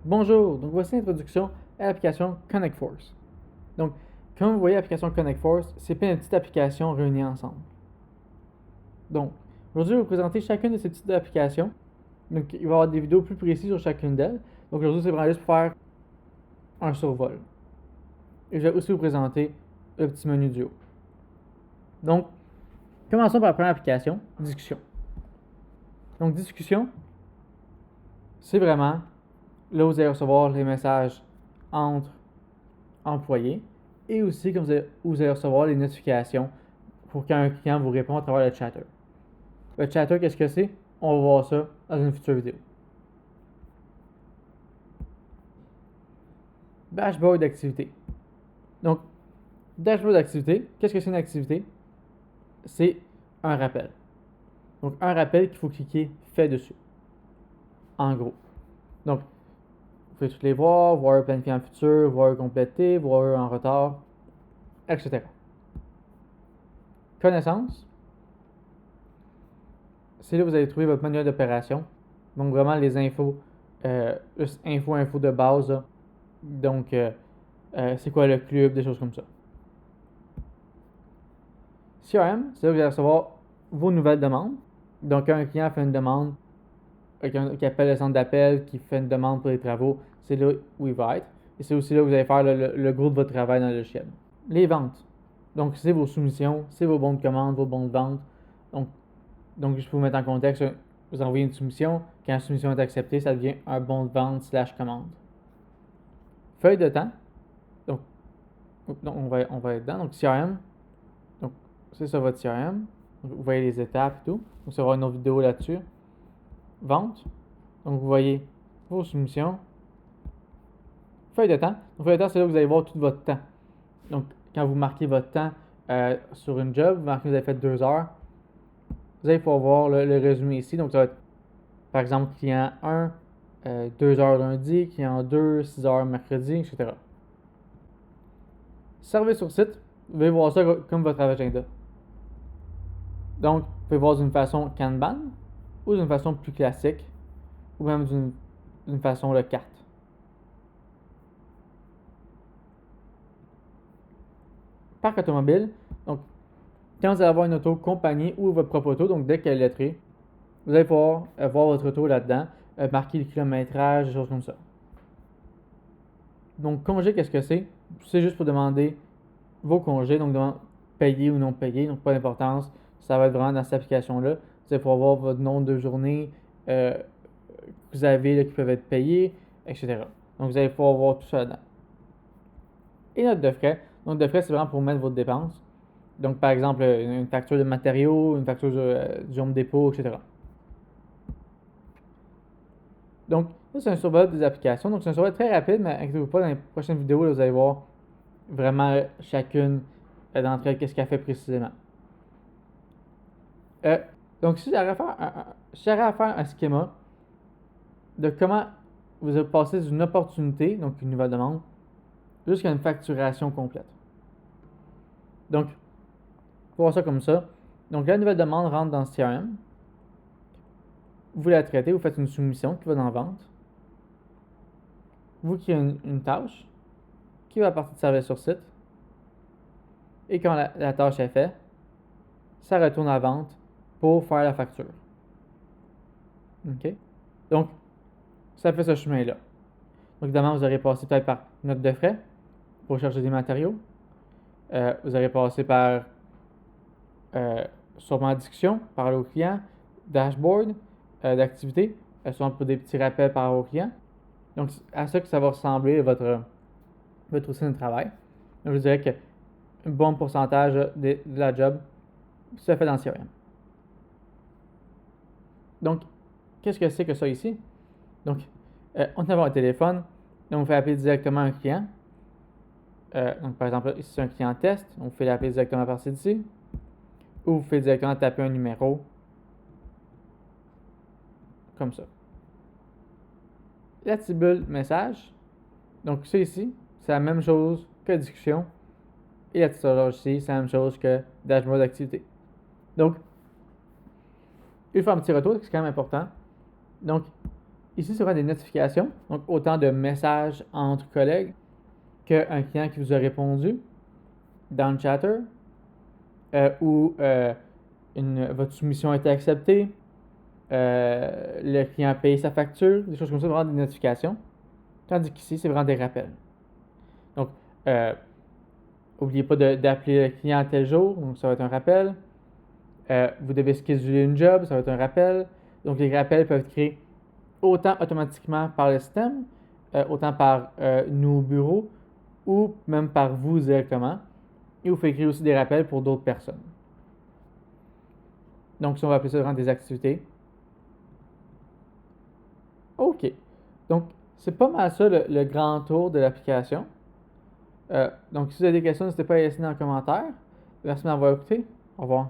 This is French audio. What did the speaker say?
Bonjour, donc voici l'introduction à l'application ConnectForce. Donc, comme vous voyez, l'application ConnectForce, c'est plein de petites applications réunies ensemble. Donc, aujourd'hui, je vais vous présenter chacune de ces petites applications. Donc, il va y avoir des vidéos plus précises sur chacune d'elles. Donc, aujourd'hui, c'est vraiment juste pour faire un survol. Et je vais aussi vous présenter le petit menu du haut. Donc, commençons par la première application, Discussion. Donc, Discussion, c'est vraiment là où vous allez recevoir les messages entre employés et aussi comme vous allez recevoir les notifications pour qu'un client vous réponde à travers le chatter. Le chatter, qu'est-ce que c'est? On va voir ça dans une future vidéo. Dashboard d'activité. Donc, dashboard d'activité, qu'est-ce que c'est une activité? C'est un rappel. Donc, un rappel qu'il faut cliquer fait dessus. En gros. Donc, vous pouvez toutes les voir planifier en futur, voir compléter, voir en retard, etc. Connaissance. C'est là que vous allez trouver votre manuel d'opération. Donc, vraiment les infos, infos de base. Là. Donc, c'est quoi le club, des choses comme ça. CRM, c'est là que vous allez recevoir vos nouvelles demandes. Donc, un client fait une demande, qui appelle le centre d'appel, qui fait une demande pour les travaux, c'est là où il va être. Et c'est aussi là que vous allez faire le gros de votre travail dans le logiciel. Les ventes. Donc, c'est vos soumissions, c'est vos bons de commande, vos bons de vente. Donc juste pour vous mettre en contexte, vous envoyez une soumission. Quand la soumission est acceptée, ça devient un bon de vente / commande. Feuille de temps. Donc on va être dedans. Donc, CRM. Donc, c'est ça votre CRM. Donc, vous voyez les étapes et tout. Donc, ça va avoir une autre vidéo là-dessus. Vente. Donc, vous voyez vos soumissions. Feuille de temps. Donc, feuille de temps, c'est là que vous allez voir tout votre temps. Donc, quand vous marquez votre temps sur une job, vous marquez que vous avez fait 2 heures. Vous allez pouvoir voir le résumé ici. Donc, ça va être, par exemple, client 1, 2 heures lundi, client 2, 6 heures mercredi, etc. Service sur site, vous pouvez voir ça comme votre agenda. Donc, vous pouvez voir d'une façon Kanban, ou d'une façon plus classique, ou même d'une façon de carte. Parc automobile, donc, quand vous allez avoir une auto compagnie ou votre propre auto, donc dès qu'elle est lettrée, vous allez pouvoir voir votre auto là-dedans, marquer le kilométrage, des choses comme ça. Donc, congé, qu'est-ce que c'est? C'est juste pour demander vos congés, donc payés ou non payés, donc pas d'importance. Ça va être vraiment dans cette application-là. Vous allez pouvoir voir votre nombre de journées que vous avez là, qui peuvent être payées, etc. Donc, vous allez pouvoir voir tout ça là-dedans. Et note de frais. Note de frais, c'est vraiment pour mettre votre dépense. Donc, par exemple, une facture de matériaux, une facture du home dépôt, etc. Donc, ça, c'est un survol des applications. Donc, c'est un survol très rapide, mais inquiétez-vous pas, dans les prochaines vidéos, là, vous allez voir vraiment chacune d'entre elles, qu'est-ce qu'elle fait précisément. Donc, si j'aurais à faire un schéma de comment vous avez passé d'une opportunité, donc une nouvelle demande, jusqu'à une facturation complète. Donc, pour voir ça comme ça. Donc, la nouvelle demande rentre dans le CRM. Vous la traitez, vous faites une soumission qui va dans vente. Vous créez une tâche qui va partir de service sur site. Et quand la tâche est faite, ça retourne à vente pour faire la facture. OK? Donc, ça fait ce chemin-là. Donc, évidemment, vous aurez passé peut-être par note de frais pour chercher des matériaux. Vous aurez passé par sûrement discussion, parler au client, dashboard d'activité, sûrement pour des petits rappels par au client. Donc, à ça que ça va ressembler votre routine de travail. Donc, je dirais que un bon pourcentage de la job se fait dans le CRM. Donc, qu'est-ce que c'est que ça ici? Donc, on a un téléphone, donc on fait appeler directement un client. Donc, par exemple, ici c'est un client test, on fait l'appeler directement à partir d'ici. Ou vous faites directement taper un numéro. Comme ça. La petite bulle message. Donc, ça ici, c'est la même chose que discussion. Et la petite horloge ici, c'est la même chose que dashboard d'activité. Donc, il faut faire un petit retour, c'est quand même important. Donc, ici, c'est vraiment des notifications, donc autant de messages entre collègues qu'un client qui vous a répondu dans le chatter ou votre soumission a été acceptée, le client a payé sa facture, des choses comme ça, vraiment des notifications. Tandis qu'ici, c'est vraiment des rappels. Donc, n'oubliez pas d'appeler le client à tel jour, donc ça va être un rappel. Vous devez scheduler une job, ça va être un rappel. Donc, les rappels peuvent être créés autant automatiquement par le système, autant par nos bureaux, ou même par vous directement. Et vous pouvez créer aussi des rappels pour d'autres personnes. Donc, si on va appeler ça vraiment des activités. OK. Donc, c'est pas mal ça le grand tour de l'application. Donc, si vous avez des questions, n'hésitez pas à les laisser dans les commentaires. Merci de m'avoir écouté. Au revoir.